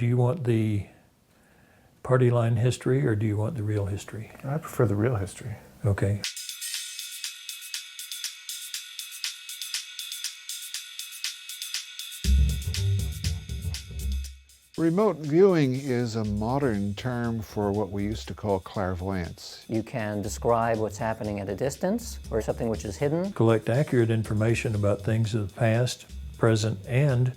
do you want the party line history or do you want the real history? I prefer the real history. Okay. Remote viewing is a modern term for what we used to call clairvoyance. You can describe what's happening at a distance or something which is hidden. Collect accurate information about things of the past, present, and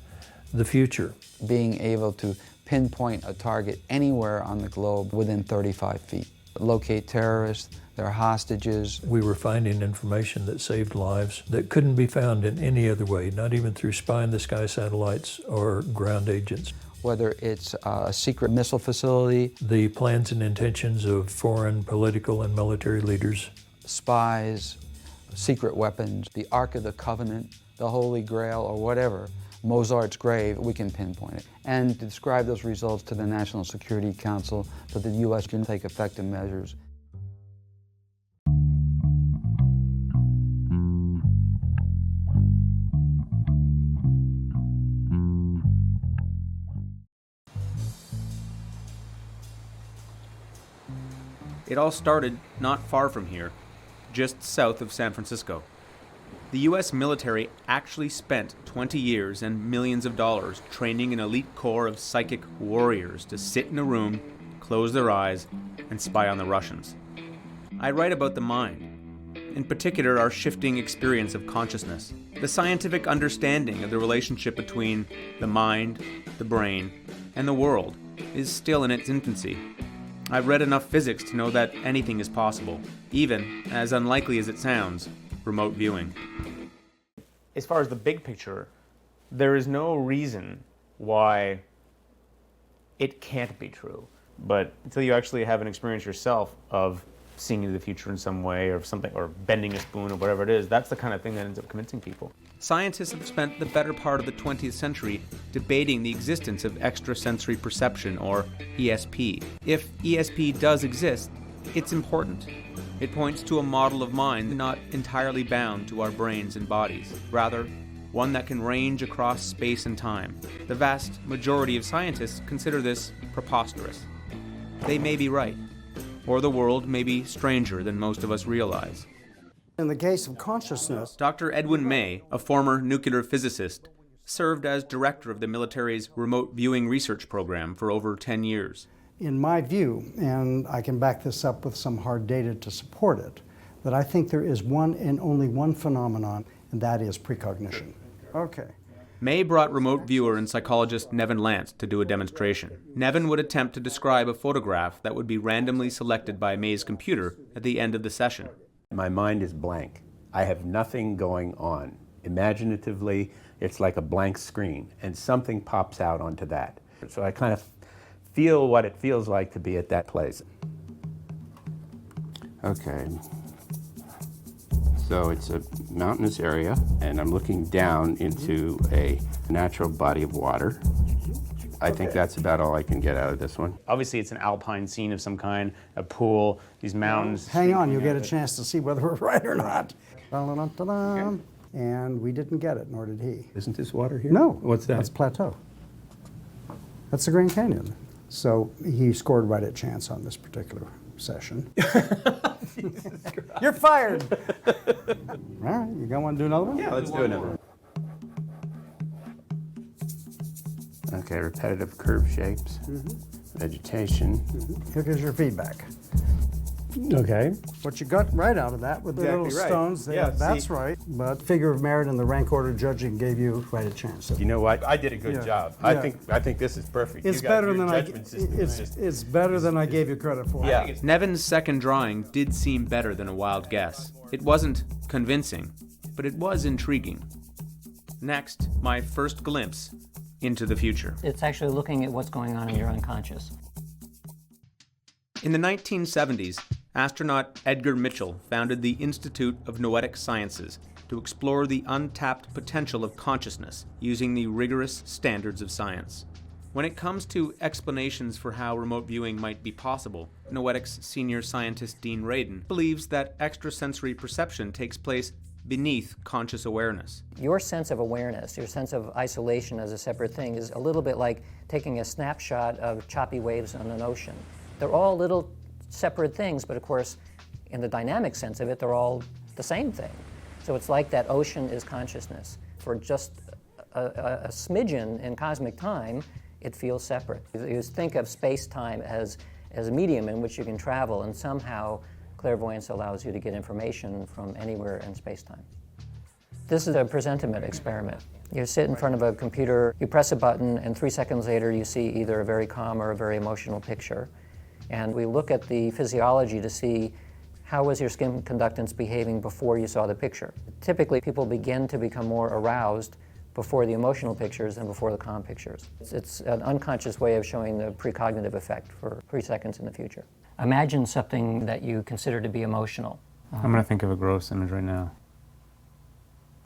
the future. Being able to pinpoint a target anywhere on the globe within 35 feet. Locate terrorists, their hostages. We were finding information that saved lives that couldn't be found in any other way, not even through spy-in-the-sky satellites or ground agents. Whether it's a secret missile facility, the plans and intentions of foreign political and military leaders, spies, secret weapons, the Ark of the Covenant, the Holy Grail, or whatever, Mozart's grave, we can pinpoint it. And describe those results to the National Security Council so that the U.S. can take effective measures. It all started not far from here, just south of San Francisco. The U.S. military actually spent 20 years and millions of dollars training an elite corps of psychic warriors to sit in a room, close their eyes, and spy on the Russians. I write about the mind, in particular our shifting experience of consciousness. The scientific understanding of the relationship between the mind, the brain, and the world is still in its infancy. I've read enough physics to know that anything is possible, even, as unlikely as it sounds, remote viewing. As far as the big picture, there is no reason why it can't be true. But until you actually have an experience yourself of seeing into the future in some way or something, or bending a spoon or whatever it is, that's the kind of thing that ends up convincing people. Scientists have spent the better part of the 20th century debating the existence of extrasensory perception, or ESP. If ESP does exist, it's important. It points to a model of mind not entirely bound to our brains and bodies, rather, one that can range across space and time. The vast majority of scientists consider this preposterous. They may be right, or the world may be stranger than most of us realize. In the case of consciousness, Dr. Edwin May, a former nuclear physicist, served as director of the military's remote viewing research program for over 10 years. in my view, and I can back this up with some hard data to support it, that I think there is one and only one phenomenon, and that is precognition. Okay. May brought remote viewer and psychologist Nevin Lance to do a demonstration. Nevin would attempt to describe a photograph that would be randomly selected by May's computer at the end of the session. My mind is blank. I have nothing going on. Imaginatively, it's like a blank screen, and something pops out onto that. So I kind of feel what it feels like to be at that place. Okay. So it's a mountainous area, and I'm looking down into a natural body of water. I think that's about all I can get out of this one. Obviously, it's an alpine scene of some kind, a pool, these mountains. Hang on, you'll get a chance to see whether we're right or not. Dun-dun-dun-dun-dun. And we didn't get it, nor did he. Isn't this water here? No. What's that? That's plateau. That's the Grand Canyon. So he scored right at chance on this particular session. You're fired. All right, you gonna want to do another one? Yeah, let's do another one. Okay, repetitive curve shapes, vegetation. Here's your feedback. Okay. What you got right out of that with the Exactly little right. stones, Yeah, that's see? right. But figure of merit and the rank order judging gave you right a chance. You know what? I did a good Yeah. job. Yeah. I think this is perfect. It's You guys, better your than judgment system is just- it's better than I gave you credit for. Yeah. Nevin's second drawing did seem better than a wild guess. It wasn't convincing, but it was intriguing. Next, my first glimpse into the future. It's actually looking at what's going on in your unconscious. In the 1970s, astronaut Edgar Mitchell founded the Institute of Noetic Sciences to explore the untapped potential of consciousness using the rigorous standards of science. When it comes to explanations for how remote viewing might be possible, Noetics senior scientist Dean Radin believes that extrasensory perception takes place beneath conscious awareness. Your sense of awareness, your sense of isolation as a separate thing is a little bit like taking a snapshot of choppy waves on an ocean. They're all little separate things, but of course, in the dynamic sense of it, they're all the same thing. So it's like that ocean is consciousness. For just a smidgen in cosmic time, it feels separate. You think of space-time as a medium in which you can travel, and somehow clairvoyance allows you to get information from anywhere in space-time. This is a presentiment experiment. You sit in front of a computer, you press a button, and 3 seconds later you see either a very calm or a very emotional picture. And we look at the physiology to see how was your skin conductance behaving before you saw the picture. Typically, people begin to become more aroused before the emotional pictures than before the calm pictures. It's an unconscious way of showing the precognitive effect for 3 seconds in the future. Imagine something that you consider to be emotional. I'm going to think of a gross image right now.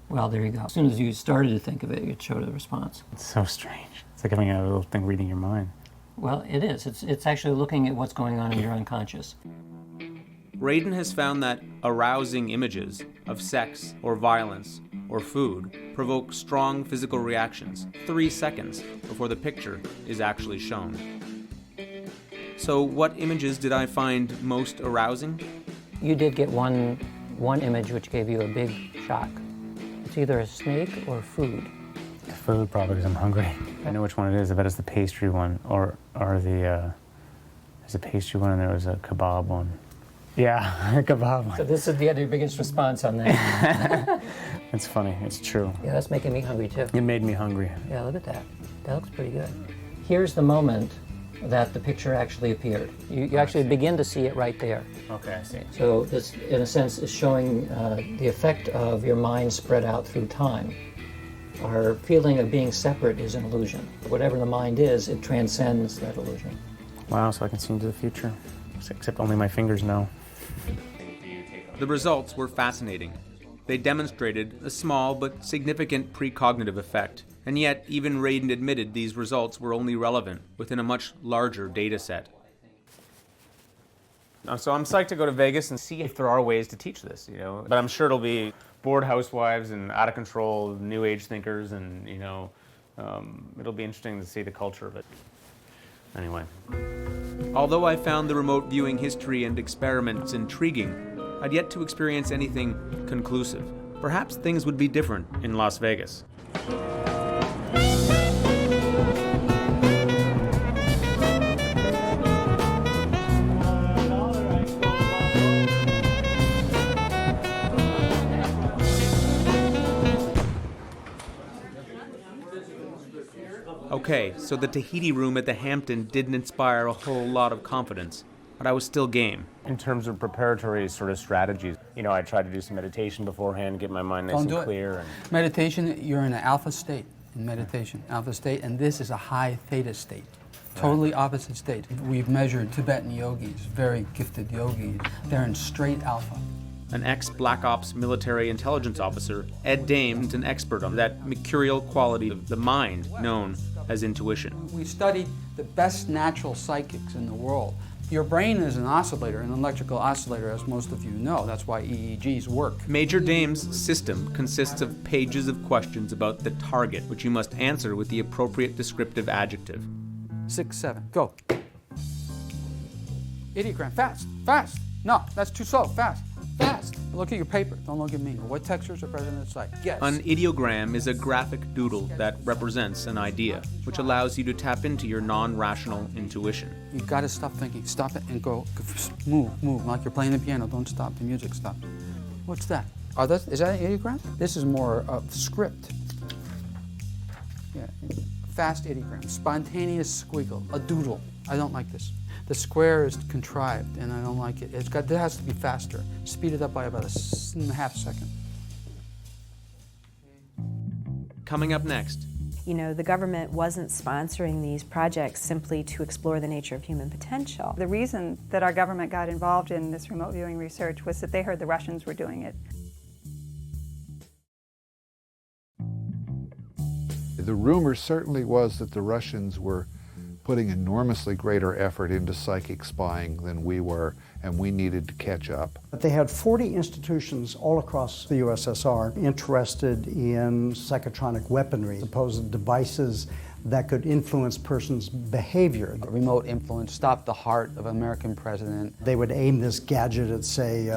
Well, there you go. As soon as you started to think of it, it showed a response. It's so strange. It's like having a little thing reading your mind. Well, it is. It's actually looking at what's going on in your unconscious. Radin has found that arousing images of sex or violence or food provoke strong physical reactions 3 seconds before the picture is actually shown. So what images did I find most arousing? You did get one image which gave you a big shock. It's either a snake or food. Food, probably, because I'm hungry. I know which one it is. I bet it's the pastry one, or there's a pastry one and there was a kebab one. Yeah, a kebab one. So this is the other biggest response on that. It's funny. It's true. Yeah, that's making me hungry too. It made me hungry. Yeah, look at that. That looks pretty good. Here's the moment that the picture actually appeared. You actually begin to see it right there. Okay, I see. So this, in a sense, is showing the effect of your mind spread out through time. Our feeling of being separate is an illusion. Whatever the mind is, it transcends that illusion. Wow, so I can see into the future. Except only my fingers know. The results were fascinating. They demonstrated a small but significant precognitive effect, and yet even Radin admitted these results were only relevant within a much larger data set. So I'm psyched to go to Vegas and see if there are ways to teach this, you know. But I'm sure it'll be bored housewives and out of control new age thinkers, and it'll be interesting to see the culture of it. Anyway. Although I found the remote viewing history and experiments intriguing, I'd yet to experience anything conclusive. Perhaps things would be different in Las Vegas. Okay, so the Tahiti room at the Hampton didn't inspire a whole lot of confidence, but I was still game. In terms of preparatory sort of strategies, I try to do some meditation beforehand, get my mind nice and clear. Meditation, you're in an alpha state in meditation, alpha state, and this is a high theta state. Totally opposite state. We've measured Tibetan yogis, very gifted yogis. They're in straight alpha. An ex-Black Ops military intelligence officer, Ed Dame's an expert on that mercurial quality of the mind known as intuition. We studied the best natural psychics in the world. Your brain is an oscillator, an electrical oscillator, as most of you know. That's why EEGs work. Major Dame's system consists of pages of questions about the target, which you must answer with the appropriate descriptive adjective. 6, 7, go. Ideogram, fast, fast. No, that's too slow, fast, fast. Look at your paper, don't look at me. What textures are present in the site? Yes. An ideogram is a graphic doodle that represents an idea, which allows you to tap into your non-rational intuition. You've got to stop thinking, stop it and go. Move, like you're playing the piano, don't stop, the music stop. What's that? Is that an ideogram? This is more of script. Yeah, fast ideogram, spontaneous squiggle, a doodle. I don't like this. The square is contrived, and I don't like it. It has to be faster. Speed it up by about a half second. Coming up next. The government wasn't sponsoring these projects simply to explore the nature of human potential. The reason that our government got involved in this remote viewing research was that they heard the Russians were doing it. The rumor certainly was that the Russians were putting enormously greater effort into psychic spying than we were, and we needed to catch up. But they had 40 institutions all across the USSR interested in psychotronic weaponry, supposed devices that could influence persons' behavior. Remote influence stopped the heart of an American president. They would aim this gadget at, say,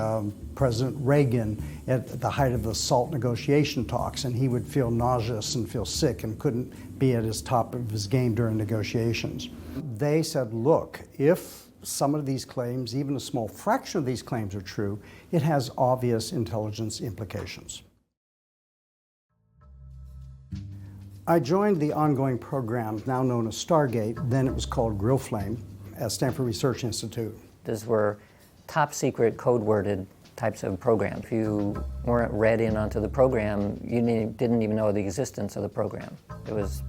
President Reagan at the height of the SALT negotiation talks, and he would feel nauseous and feel sick and couldn't be at his top of his game during negotiations. They said, look, if some of these claims, even a small fraction of these claims are true, it has obvious intelligence implications. I joined the ongoing program, now known as Stargate, then it was called Grill Flame, at Stanford Research Institute. These were top secret, code-worded types of programs. If you weren't read in onto the program, you didn't even know the existence of the program. It was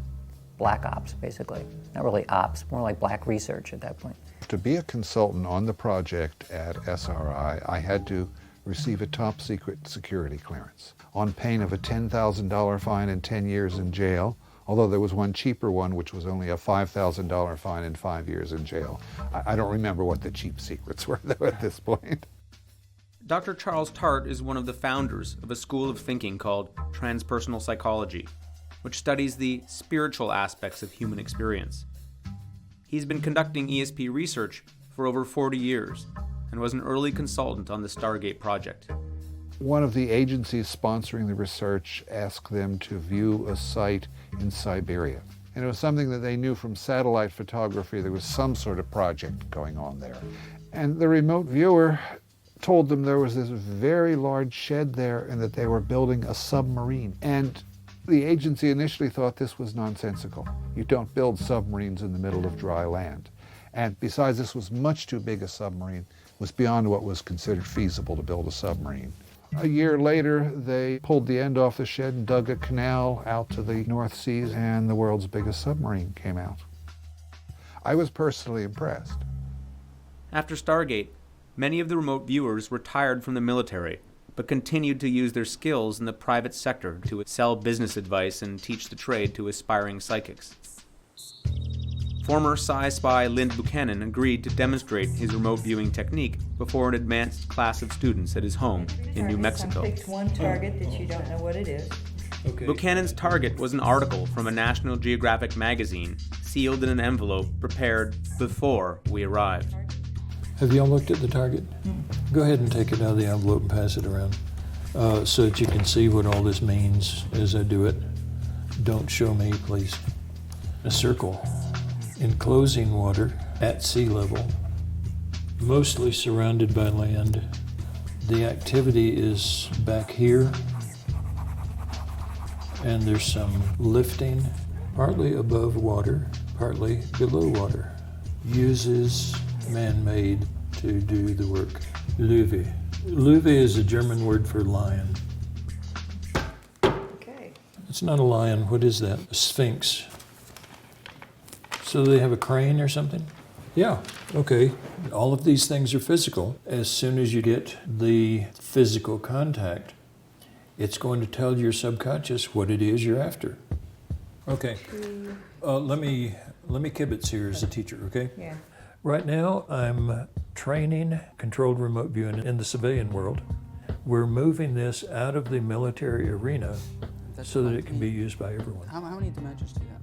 black ops, basically. Not really ops, more like black research at that point. To be a consultant on the project at SRI, I had to receive a top secret security clearance on pain of a $10,000 fine and 10 years in jail, although there was one cheaper one which was only a $5,000 fine and 5 years in jail. I don't remember what the cheap secrets were though at this point. Dr. Charles Tart is one of the founders of a school of thinking called transpersonal psychology, which studies the spiritual aspects of human experience. He's been conducting ESP research for over 40 years and was an early consultant on the Stargate Project. One of the agencies sponsoring the research asked them to view a site in Siberia. And it was something that they knew from satellite photography. There was some sort of project going on there. And the remote viewer told them there was this very large shed there and that they were building a submarine. And the agency initially thought this was nonsensical. You don't build submarines in the middle of dry land. And besides, this was much too big a submarine. It was beyond what was considered feasible to build a submarine. A year later, they pulled the end off the shed and dug a canal out to the North Seas, and the world's biggest submarine came out. I was personally impressed. After Stargate, many of the remote viewers retired from the military, but continued to use their skills in the private sector to sell business advice and teach the trade to aspiring psychics. Former sci-spy Lynn Buchanan agreed to demonstrate his remote viewing technique before an advanced class of students at his home in New Mexico. Picked one target that you don't know what it is. Okay. Buchanan's target was an article from a National Geographic magazine, sealed in an envelope prepared before we arrived. Have y'all looked at the target? Go ahead and take it out of the envelope and pass it around so that you can see what all this means as I do it. Don't show me, please. A circle. Enclosing water at sea level, mostly surrounded by land. The activity is back here, and there's some lifting, partly above water, partly below water. Uses man-made to do the work. Löwe. Löwe is a German word for lion. Okay. It's not a lion. What is that? A sphinx. So they have a crane or something? Yeah, okay. All of these things are physical. As soon as you get the physical contact, it's going to tell your subconscious what it is you're after. Okay. Let me kibitz here as a teacher, okay? Yeah. Right now, I'm training controlled remote viewing in the civilian world. We're moving this out of the military arena so that it can be used by everyone. How many dimensions do you have?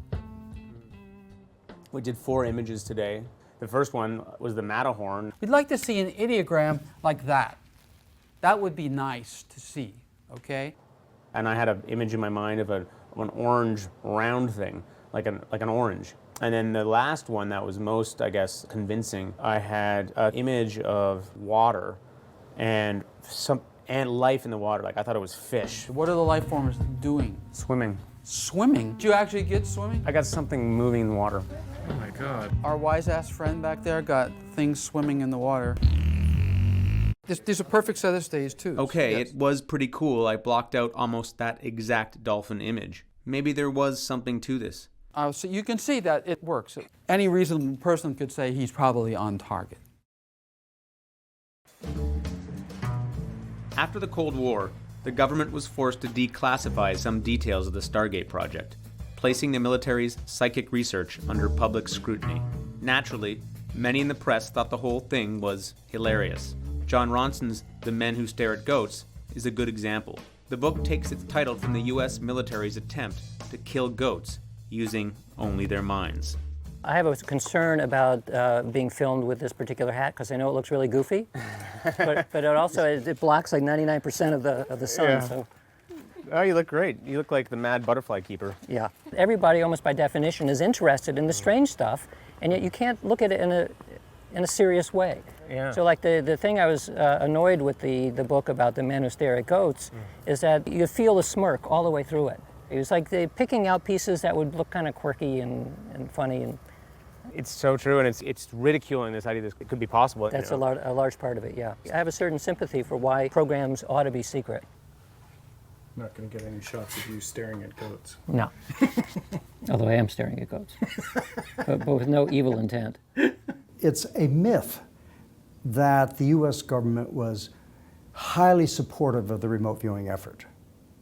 We did 4 images today. The first one was the Matterhorn. We'd like to see an ideogram like that. That would be nice to see, okay? And I had an image in my mind of an orange round thing, like an orange. And then the last one that was most, I guess, convincing, I had an image of water and life in the water. Like I thought it was fish. What are the life forms doing? Swimming. Swimming? Did you actually get swimming? I got something moving in the water. Oh my God. Our wise-ass friend back there got things swimming in the water. These are perfect set of stays too. Okay, Yes. It was pretty cool. I blocked out almost that exact dolphin image. Maybe there was something to this. So you can see that it works. Any reasonable person could say he's probably on target. After the Cold War, the government was forced to declassify some details of the Stargate Project, placing the military's psychic research under public scrutiny. Naturally, Many in the press thought the whole thing was hilarious. John Ronson's The Men Who Stare at Goats is a good example. The book takes its title from the US military's attempt to kill goats using only their minds. I have a concern about being filmed with this particular hat because I know it looks really goofy, but it also it blocks like 99% of the sun. Yeah. So. Oh, you look great. You look like the mad butterfly keeper. Yeah. Everybody, almost by definition, is interested in the strange stuff, and yet you can't look at it in a serious way. Yeah. So like the thing I was annoyed with the book about the men who stare at goats is that you feel a smirk all the way through it. It was like they picking out pieces that would look kind of quirky and funny. And it's so true, and it's ridiculing this idea that it could be possible. That's a large part of it, yeah. I have a certain sympathy for why programs ought to be secret. Not going to get any shots of you staring at goats. No. Although I am staring at goats. but with no evil intent. It's a myth that the U.S. government was highly supportive of the remote viewing effort.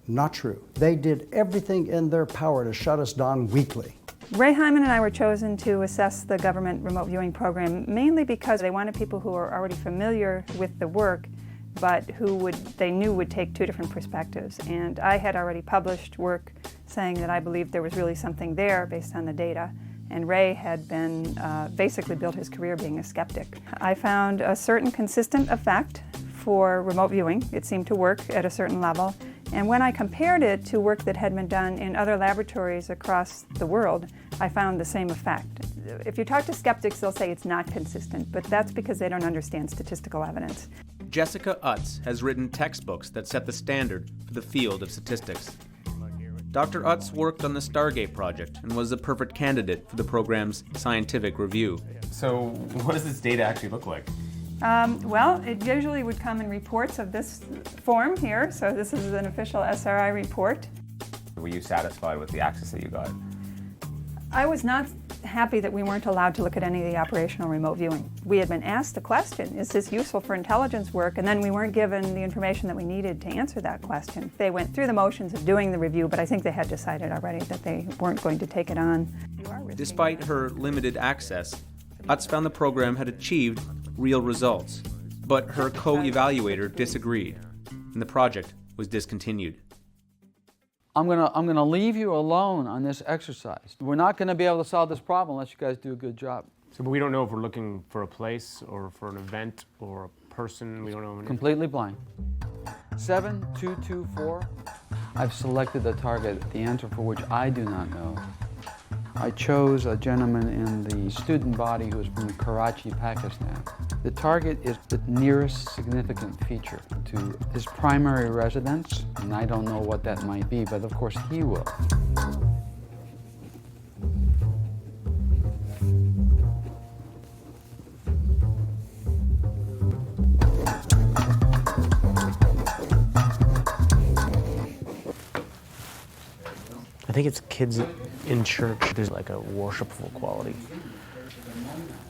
Not true. They did everything in their power to shut us down weekly. Ray Hyman and I were chosen to assess the government remote viewing program mainly because they wanted people who are already familiar with the work but who they knew would take two different perspectives. And I had already published work saying that I believed there was really something there based on the data. And Ray had been basically built his career being a skeptic. I found a certain consistent effect for remote viewing. It seemed to work at a certain level. And when I compared it to work that had been done in other laboratories across the world, I found the same effect. If you talk to skeptics, they'll say it's not consistent, but that's because they don't understand statistical evidence. Jessica Utz has written textbooks that set the standard for the field of statistics. Dr. Utz worked on the Stargate Project and was the perfect candidate for the program's scientific review. So what does this data actually look like? Well, it usually would come in reports of this form here. So this is an official SRI report. Were you satisfied with the access that you got? I was not happy that we weren't allowed to look at any of the operational remote viewing. We had been asked the question, is this useful for intelligence work? And then we weren't given the information that we needed to answer that question. They went through the motions of doing the review, but I think they had decided already that they weren't going to take it on. Despite her limited access, Utz found the program had achieved real results, but her co-evaluator disagreed, and the project was discontinued. I'm gonna leave you alone on this exercise. We're not gonna be able to solve this problem unless you guys do a good job. So, but we don't know if we're looking for a place or for an event or a person. We don't know. Completely blind. 7224. I've selected a target, the answer for which I do not know. I chose a gentleman in the student body who is from Karachi, Pakistan. The target is the nearest significant feature to his primary residence, and I don't know what that might be, but of course he will. I think it's kids in church. There's like a worshipful quality.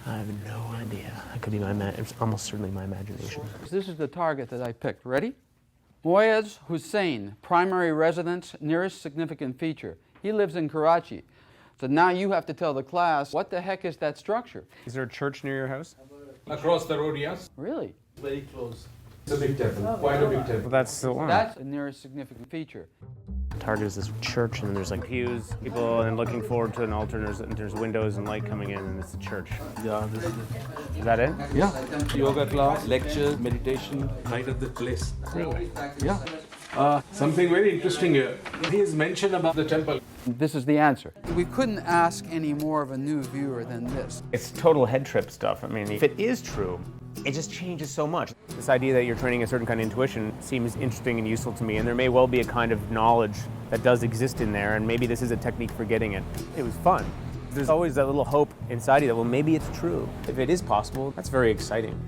I have no idea. That could be it's almost certainly my imagination. This is the target that I picked. Ready? Moyez Hussein, primary residence, nearest significant feature. He lives in Karachi. So now you have to tell the class, what the heck is that structure? Is there a church near your house? Across the road, yes. Really? Very close. It's a big temple, quite a big temple. Well, that's the one. That's the nearest significant feature. The target is this church, and then there's like pews, people, and looking forward to an altar, and there's windows and light coming in, and it's a church. Yeah, this is Is that it? Yeah. Yoga class, lecture, meditation, right at the place. Really? Yeah. Something very interesting here. He has mentioned about the temple. This is the answer. We couldn't ask any more of a new viewer than this. It's total head trip stuff. I mean, if it is true, it just changes so much. This idea that you're training a certain kind of intuition seems interesting and useful to me, and there may well be a kind of knowledge that does exist in there, and maybe this is a technique for getting it. It was fun. There's always that little hope inside you that, well, maybe it's true. If it is possible, that's very exciting.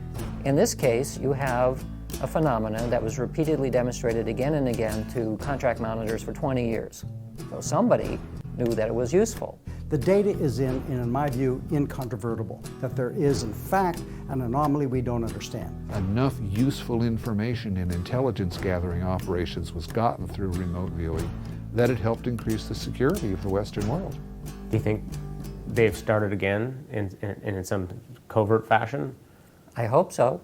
In this case, you have a phenomenon that was repeatedly demonstrated again and again to contract monitors for 20 years. So somebody knew that it was useful. The data is in my view, incontrovertible, that there is in fact an anomaly we don't understand. Enough useful information in intelligence gathering operations was gotten through remote viewing that it helped increase the security of the Western world. Do you think they've started again in some covert fashion? I hope so.